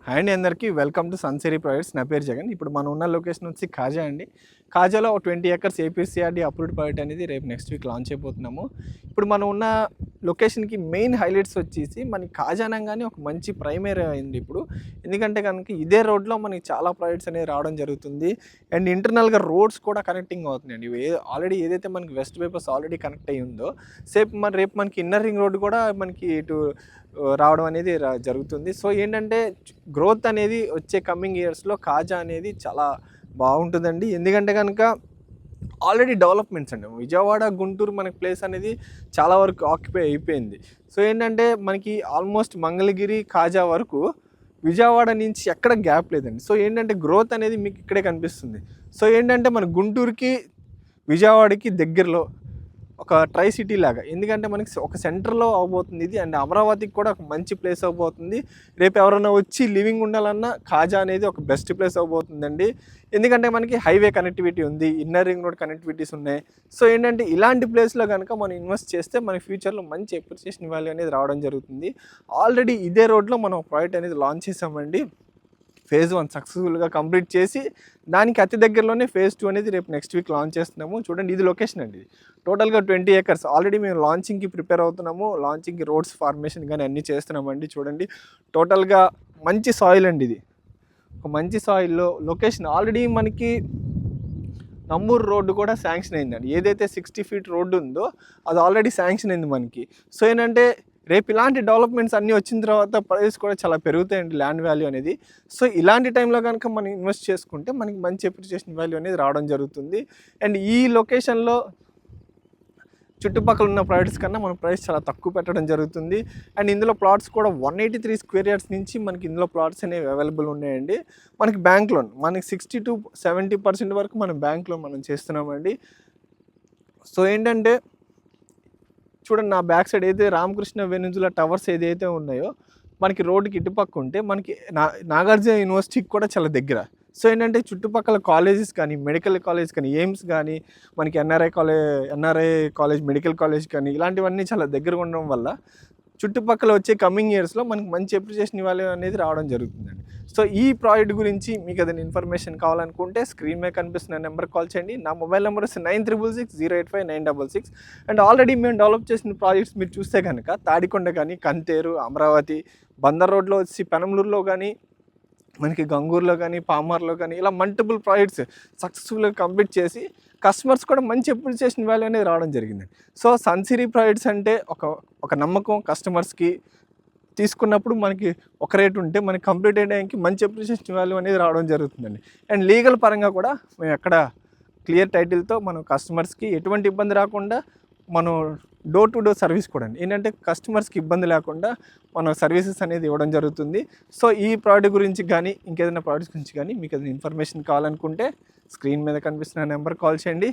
Hi అండి అందరికీ welcome to Sunsiri projects. నా పేరు జగన్. ఇప్పుడు మనం ఉన్న లొకేషన్ వచ్చి కాజా అండి. కాజాలో 20 ఎకర్స్ ఏపీసీఆర్డీ అప్రూవ్డ్ ప్రాజెక్ట్ అనేది రేపు నెక్స్ట్ వీక్ లాంచ్ అయిపోతున్నాము. ఇప్పుడు మనం ఉన్న లొకేషన్కి మెయిన్ హైలైట్స్ వచ్చేసి మనకి కాజా అనగానే ఒక మంచి ప్రైమ్ ఏరియా అయింది ఇప్పుడు. ఎందుకంటే కనుక ఇదే రోడ్లో మనకి చాలా ప్రాజెక్ట్స్ అనేవి రావడం జరుగుతుంది. అండ్ ఇంటర్నల్గా రోడ్స్ కూడా కనెక్టింగ్ అవుతున్నాయండి. ఆల్రెడీ ఏదైతే మనకి వెస్ట్ బైపాస్ ఆల్రెడీ కనెక్ట్ అయ్యి ఉందో రేపు మనకి ఇన్నర్ రింగ్ రోడ్ కూడా మనకి ఇటు రావడం అనేది జరుగుతుంది. సో ఏంటంటే గ్రోత్ అనేది వచ్చే కమింగ్ ఇయర్స్లో కాజా అనేది చాలా బాగుంటుందండి. ఎందుకంటే కనుక ఆల్రెడీ డెవలప్మెంట్స్ అండి. విజయవాడ గుంటూరు మనకి ప్లేస్ అనేది చాలా వరకు ఆక్యుపై అయిపోయింది. సో ఏంటంటే మనకి ఆల్మోస్ట్ మంగళగిరి కాజా వరకు విజయవాడ నుంచి ఎక్కడ గ్యాప్ లేదండి. సో ఏంటంటే గ్రోత్ అనేది మీకు ఇక్కడే కనిపిస్తుంది. సో ఏంటంటే మన గుంటూరుకి విజయవాడకి దగ్గరలో ఒక ట్రై సిటీ లాగా, ఎందుకంటే మనకి ఒక సెంటర్లో అవబోతుంది ఇది. అండ్ అమరావతికి కూడా ఒక మంచి ప్లేస్ అవబోతుంది. రేపు ఎవరైనా వచ్చి లివింగ్ ఉండాలన్నా కాజా అనేది ఒక బెస్ట్ ప్లేస్ అవబోతుందండి. ఎందుకంటే మనకి హైవే కనెక్టివిటీ ఉంది, ఇన్నర్ రింగ్ రోడ్ కనెక్టివిటీస్ ఉన్నాయి. సో ఏంటంటే ఇలాంటి ప్లేస్లో కనుక మనం ఇన్వెస్ట్ చేస్తే మన ఫ్యూచర్లో మంచి అప్రిసియేషన్ వాల్యూ అనేది రావడం జరుగుతుంది. ఆల్రెడీ ఇదే రోడ్లో మనం ప్రాజెక్ట్ అనేది లాంచ్ చేసామండి. ఫేజ్ 1 సక్సెస్ఫుల్గా కంప్లీట్ చేసి దానికి అతి దగ్గరలోనే ఫేజ్ 2 అనేది రేపు నెక్స్ట్ వీక్ లాంచ్ చేస్తున్నాము. చూడండి, ఇది లొకేషన్ అండి. టోటల్గా 20 ఎకర్స్ ఆల్రెడీ మేము లాంచింగ్కి ప్రిపేర్ అవుతున్నాము. లాంచింగ్కి రోడ్స్ ఫార్మేషన్ కానీ అన్నీ చేస్తున్నామండి. చూడండి, టోటల్గా మంచి సాయిల్ అండి. ఇది ఒక మంచి సాయిల్లో లొకేషన్. ఆల్రెడీ మనకి నంబూరు రోడ్డు కూడా శాంక్షన్ అయిందండి. ఏదైతే 60 ఫీట్ రోడ్డు ఉందో అది ఆల్రెడీ శాంక్షన్ అయింది మనకి. సో ఏంటంటే రేపు ఇలాంటి డెవలప్మెంట్స్ అన్నీ వచ్చిన తర్వాత ప్రైస్ కూడా చాలా పెరుగుతాయండి, ల్యాండ్ వాల్యూ అనేది. సో ఇలాంటి టైంలో కనుక మనం ఇన్వెస్ట్ చేసుకుంటే మనకి మంచి అప్రిసియేషన్ వాల్యూ అనేది రావడం జరుగుతుంది. అండ్ ఈ లొకేషన్లో చుట్టుపక్కల ఉన్న ప్రాజెక్ట్స్ కన్నా మన ప్రైస్ చాలా తక్కువ పెట్టడం జరుగుతుంది. అండ్ ఇందులో ప్లాట్స్ కూడా 183 స్క్వేర్ యార్డ్స్ నుంచి మనకి ఇందులో ప్లాట్స్ అనేవి అవైలబుల్ ఉన్నాయండి. మనకి బ్యాంక్ లోన్ మనకి 60 to 70% వరకు మనం బ్యాంక్ లోన్ మనం చేస్తున్నామండి. సో ఏంటంటే చూడండి, నా బ్యాక్ సైడ్ ఏదైతే రామకృష్ణ వెనిజులా టవర్స్ ఏదైతే ఉన్నాయో మనకి రోడ్డుకి ఇటుపక్క ఉంటే మనకి నాగార్జున యూనివర్సిటీకి కూడా చాలా దగ్గర. సో ఏంటంటే చుట్టుపక్కల కాలేజెస్ కానీ, మెడికల్ కాలేజ్ కానీ, ఎయిమ్స్ కానీ, మనకి ఎన్ఆర్ఐ కాలేజ్, మెడికల్ కాలేజ్ కానీ ఇలాంటివన్నీ చాలా దగ్గరగా ఉండడం వల్ల చుట్టుపక్కల వచ్చే కమింగ్ ఇయర్స్లో మనకి మంచి అప్రిసియేషన్ ఇవ్వాలి అనేది రావడం జరుగుతుందండి. సో ఈ ప్రాజెక్ట్ గురించి మీకు ఏదైనా ఇన్ఫర్మేషన్ కావాలనుకుంటే స్క్రీన్ మీద కనిపిస్తున్న నెంబర్ కాల్ చేయండి. నా మొబైల్ నెంబర్ వస్తే 96608596. అండ్ ఆల్రెడీ మేము డెవలప్ చేసిన ప్రాజెక్ట్స్ మీరు చూస్తే కనుక తాడికొండ కానీ, కంతేరు, అమరావతి, బందర్ రోడ్లో వచ్చి పెనంలూరులో కానీ, మనకి గంగూరులో కానీ, పామార్లో కానీ ఇలా మల్టిపుల్ ప్రాజెక్ట్స్ సక్సెస్ఫుల్గా కంప్లీట్ చేసి కస్టమర్స్ కూడా మంచి అప్రిసియేషన్ వాల్యూ అనేది రావడం జరిగిందండి. సో సన్సిరీ ప్రాజెక్ట్స్ అంటే ఒక నమ్మకం. కస్టమర్స్కి తీసుకున్నప్పుడు మనకి ఒక రేటు ఉంటే మనకి కంప్లీట్ అయ్యేకి మంచి అప్రిసియేషన్ వాల్యూ అనేది రావడం జరుగుతుందండి. అండ్ లీగల్ పరంగా కూడా మేము ఎక్కడ క్లియర్ టైటిల్తో మనం కస్టమర్స్కి ఎటువంటి ఇబ్బంది రాకుండా మనం డోర్ టు డోర్ సర్వీస్ కూడా అండి. ఏంటంటే కస్టమర్స్కి ఇబ్బంది లేకుండా మనం సర్వీసెస్ అనేది ఇవ్వడం జరుగుతుంది. సో ఈ ప్రోడక్ట్ గురించి కానీ, ఇంకేదైనా ప్రోడక్ట్స్ గురించి కానీ మీకు ఏదైనా ఇన్ఫర్మేషన్ కావాలనుకుంటే స్క్రీన్ మీద కనిపిస్తున్న నెంబర్ కాల్ చేయండి.